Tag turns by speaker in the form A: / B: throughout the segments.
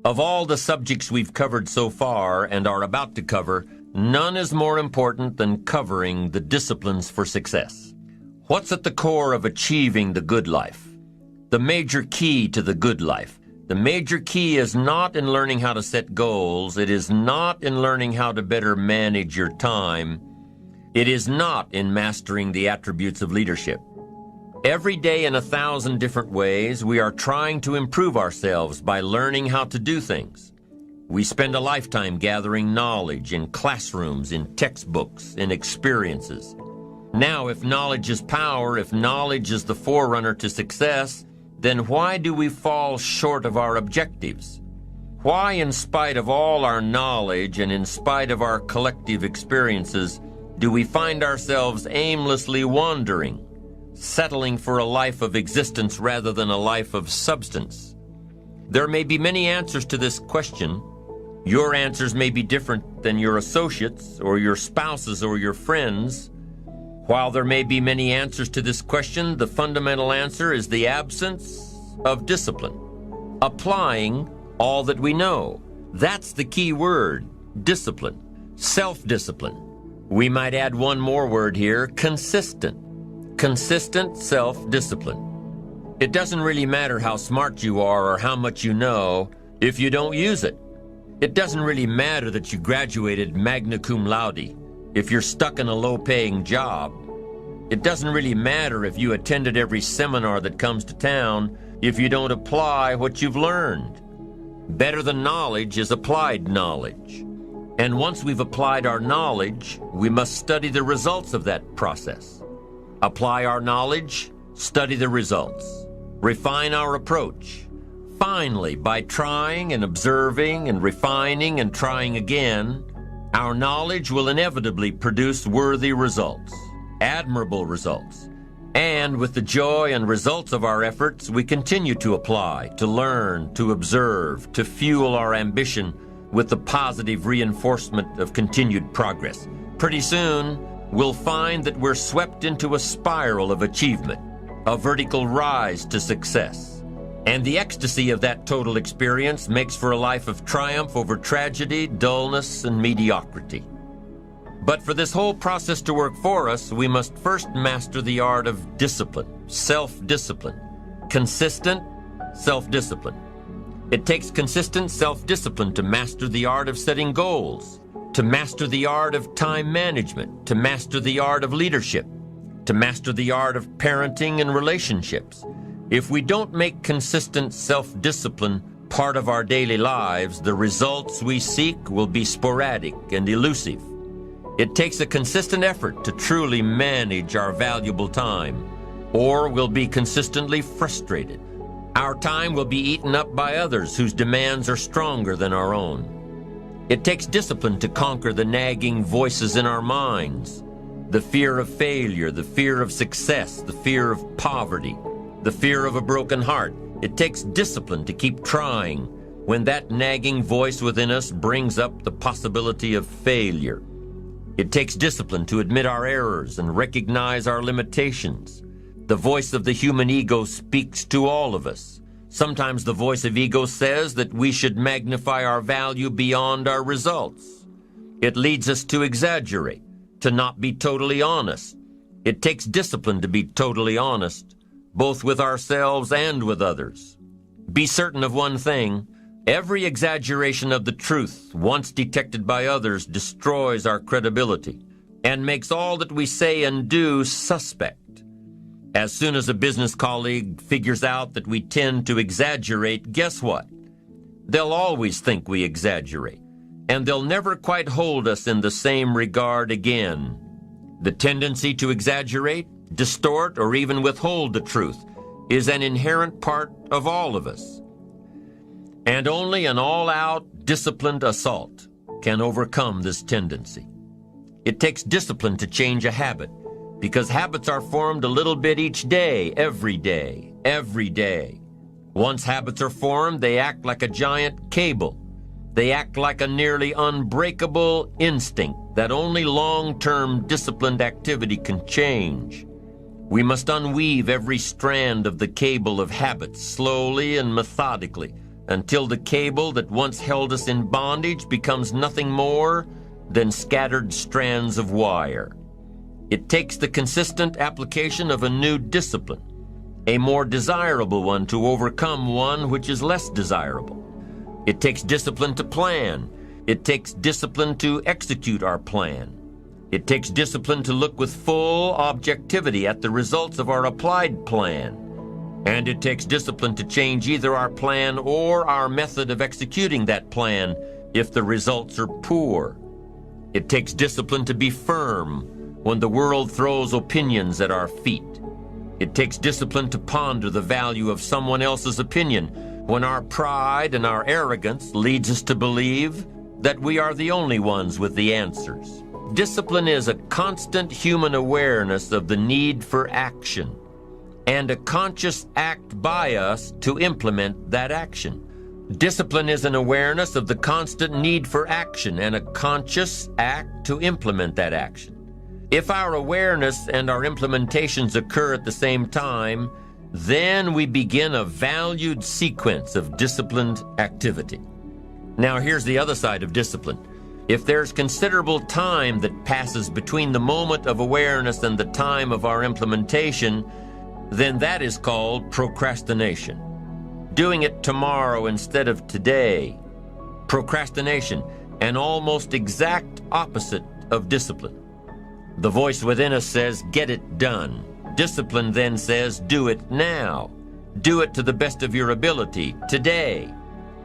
A: Of all the subjects we've covered so far and are about to cover, none is more important than covering the disciplines for success. What's at the core of achieving the good life? The major key to the good life. The major key is not in learning how to set goals. It is not in learning how to better manage your time. It is not in mastering the attributes of leadership. Every day in 1,000 different ways, we are trying to improve ourselves by learning how to do things. We spend a lifetime gathering knowledge in classrooms, in textbooks, in experiences. Now, if knowledge is power, if knowledge is the forerunner to success, then why do we fall short of our objectives? Why, in spite of all our knowledge and in spite of our collective experiences, do we find ourselves aimlessly wandering, settling for a life of existence rather than a life of substance? There may be many answers to this question. Your answers may be different than your associates or your spouses or your friends. While there may be many answers to this question, the fundamental answer is the absence of discipline. Applying all that we know. That's the key word, discipline, self-discipline. We might add one more word here, consistent. Consistent self-discipline. It doesn't really matter how smart you are or how much you know if you don't use it. It doesn't really matter that you graduated magna cum laude if you're stuck in a low-paying job. It doesn't really matter if you attended every seminar that comes to town if you don't apply what you've learned. Better than knowledge is applied knowledge. And once we've applied our knowledge, we must study the results of that process. Apply our knowledge, study the results. Refine our approach. Finally, by trying and observing and refining and trying again, our knowledge will inevitably produce worthy results, admirable results. And with the joy and results of our efforts, we continue to apply, to learn, to observe, to fuel our ambition with the positive reinforcement of continued progress. Pretty soon, we'll find that we're swept into a spiral of achievement, a vertical rise to success. And the ecstasy of that total experience makes for a life of triumph over tragedy, dullness, and mediocrity. But for this whole process to work for us, we must first master the art of discipline, self-discipline, consistent self-discipline. It takes consistent self-discipline to master the art of setting goals, to master the art of time management, to master the art of leadership, to master the art of parenting and relationships. If we don't make consistent self-discipline part of our daily lives, the results we seek will be sporadic and elusive. It takes a consistent effort to truly manage our valuable time, or we'll be consistently frustrated. Our time will be eaten up by others whose demands are stronger than our own. It takes discipline to conquer the nagging voices in our minds, the fear of failure, the fear of success, the fear of poverty, the fear of a broken heart. It takes discipline to keep trying when that nagging voice within us brings up the possibility of failure. It takes discipline to admit our errors and recognize our limitations. The voice of the human ego speaks to all of us. Sometimes the voice of ego says that we should magnify our value beyond our results. It leads us to exaggerate, to not be totally honest. It takes discipline to be totally honest, both with ourselves and with others. Be certain of one thing: every exaggeration of the truth, once detected by others, destroys our credibility and makes all that we say and do suspect. As soon as a business colleague figures out that we tend to exaggerate, guess what? They'll always think we exaggerate, and they'll never quite hold us in the same regard again. The tendency to exaggerate, distort, or even withhold the truth is an inherent part of all of us. And only an all-out, disciplined assault can overcome this tendency. It takes discipline to change a habit, because habits are formed a little bit each day, every day, every day. Once habits are formed, they act like a giant cable. They act like a nearly unbreakable instinct that only long-term disciplined activity can change. We must unweave every strand of the cable of habits slowly and methodically, until the cable that once held us in bondage becomes nothing more than scattered strands of wire. It takes the consistent application of a new discipline, a more desirable one, to overcome one which is less desirable. It takes discipline to plan. It takes discipline to execute our plan. It takes discipline to look with full objectivity at the results of our applied plan. And it takes discipline to change either our plan or our method of executing that plan if the results are poor. It takes discipline to be firm when the world throws opinions at our feet. It takes discipline to ponder the value of someone else's opinion when our pride and our arrogance leads us to believe that we are the only ones with the answers. Discipline is a constant human awareness of the need for action and a conscious act by us to implement that action. Discipline is an awareness of the constant need for action and a conscious act to implement that action. If our awareness and our implementations occur at the same time, then we begin a valued sequence of disciplined activity. Now here's the other side of discipline. If there's considerable time that passes between the moment of awareness and the time of our implementation, then that is called procrastination. Doing it tomorrow instead of today. Procrastination, an almost exact opposite of discipline. The voice within us says, get it done. Discipline then says, do it now. Do it to the best of your ability, today,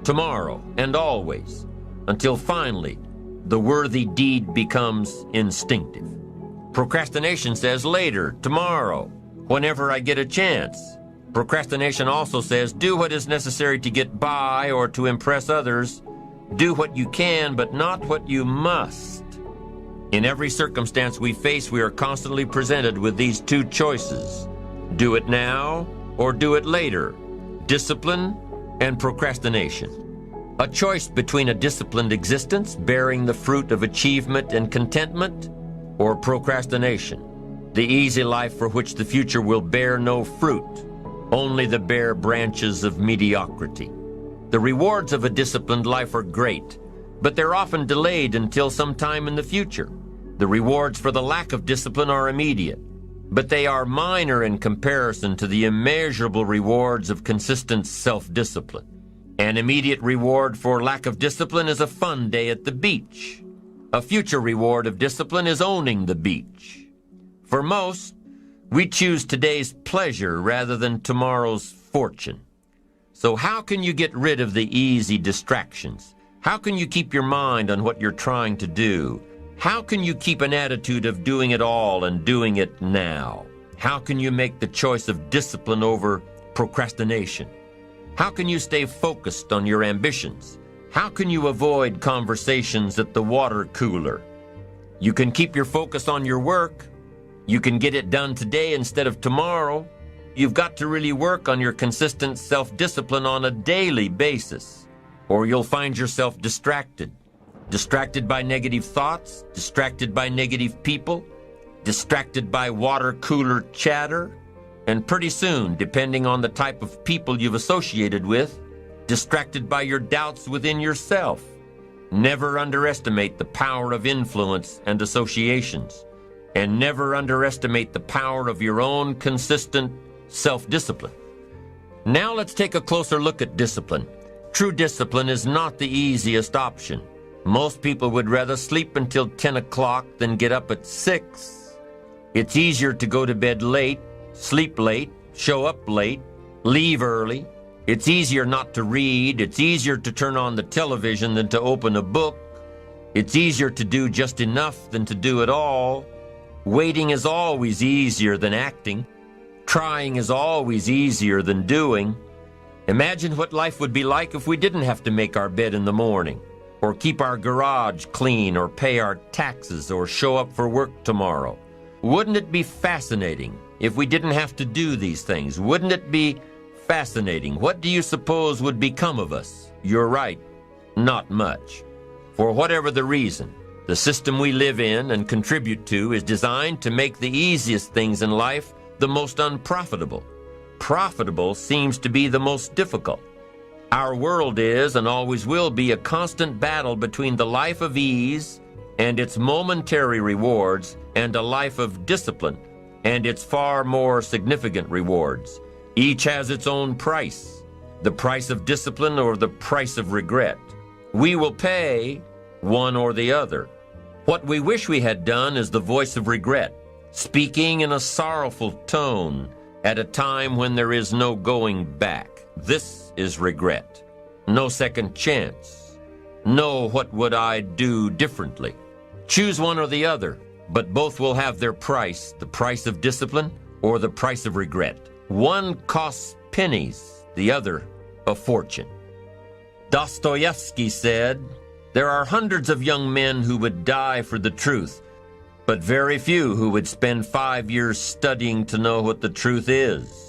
A: tomorrow, and always, until finally the worthy deed becomes instinctive. Procrastination says later, tomorrow, whenever I get a chance. Procrastination also says do what is necessary to get by or to impress others. Do what you can, but not what you must. In every circumstance we face, we are constantly presented with these two choices. Do it now or do it later. Discipline and procrastination. A choice between a disciplined existence bearing the fruit of achievement and contentment, or procrastination, the easy life for which the future will bear no fruit, only the bare branches of mediocrity. The rewards of a disciplined life are great, but they're often delayed until some time in the future. The rewards for the lack of discipline are immediate, but they are minor in comparison to the immeasurable rewards of consistent self-discipline. An immediate reward for lack of discipline is a fun day at the beach. A future reward of discipline is owning the beach. For most, we choose today's pleasure rather than tomorrow's fortune. So how can you get rid of the easy distractions? How can you keep your mind on what you're trying to do? How can you keep an attitude of doing it all and doing it now? How can you make the choice of discipline over procrastination? How can you stay focused on your ambitions? How can you avoid conversations at the water cooler? You can keep your focus on your work. You can get it done today instead of tomorrow. You've got to really work on your consistent self-discipline on a daily basis, or you'll find yourself distracted. Distracted by negative thoughts, distracted by negative people, distracted by water cooler chatter, and pretty soon, depending on the type of people you've associated with, distracted by your doubts within yourself. Never underestimate the power of influence and associations, and never underestimate the power of your own consistent self-discipline. Now let's take a closer look at discipline. True discipline is not the easiest option. Most people would rather sleep until 10 o'clock than get up at 6. It's easier to go to bed late, sleep late, show up late, leave early. It's easier not to read. It's easier to turn on the television than to open a book. It's easier to do just enough than to do it all. Waiting is always easier than acting. Trying is always easier than doing. Imagine what life would be like if we didn't have to make our bed in the morning, or keep our garage clean, or pay our taxes, or show up for work tomorrow. Wouldn't it be fascinating if we didn't have to do these things? Wouldn't it be fascinating? What do you suppose would become of us? You're right, not much. For whatever the reason, the system we live in and contribute to is designed to make the easiest things in life the most unprofitable. Profitable seems to be the most difficult. Our world is and always will be a constant battle between the life of ease and its momentary rewards and a life of discipline and its far more significant rewards. Each has its own price, the price of discipline or the price of regret. We will pay one or the other. What we wish we had done is the voice of regret, speaking in a sorrowful tone at a time when there is no going back. This is regret. No second chance. No what would I do differently. Choose one or the other, but both will have their price, the price of discipline or the price of regret. One costs pennies, the other a fortune. Dostoevsky said, "There are hundreds of young men who would die for the truth, but very few who would spend 5 years studying to know what the truth is."